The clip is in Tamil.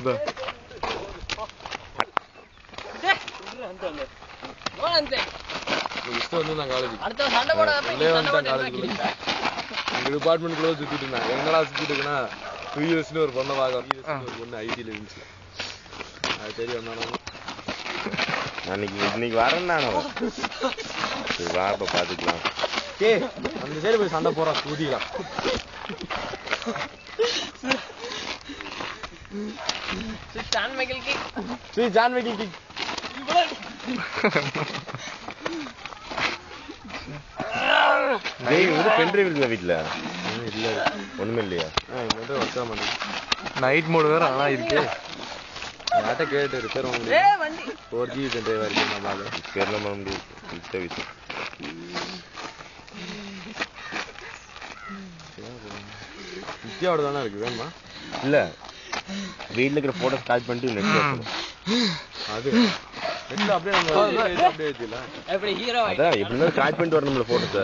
நான் காலேஜ் எங்க டிபார்ட்மெண்ட்குள்ள சுத்திட்டு இருந்தான். எங்கடா சுத்திட்டு இருக்குன்னா யூஎஸ்னு ஒரு பொண்ணை பார்க்க ஒரு பொண்ணு ஐடியில் இருந்துச்சு. அது தெரியும் இன்னைக்கு வரேன் நான் வா இப்ப பாத்துக்கலாம். அந்த சைடு போய் சண்டை போறா ஊதிக்கலாம். பென்ட்ரைவ் இல்ல வீட்டுல இல்ல ஒண்ணுமே இல்லையா? நைட் மோடு வேற ஆனா இருக்கு. யார்ட்ட கேட்டு ரிப்பேர் வாங்க முடியும். 4G பென்ட்ரைவ் இருக்கு. நம்ம ரிப்பேர்லாம் பண்ண முடியும். நித்யாவோட தானே இருக்கு. வேணுமா? இல்ல வீட்டுல இருக்கிற போட்டோ ஸ்டார்ட் பண்ணிட்டு நெட் அது நெட்ல அப்படியே நம்ம அப்படியே ஏத்திடலாம். அதான் எப்படின்னா ஸ்டார்ட் பண்ணிட்டு வரணும்ல போட்டோ.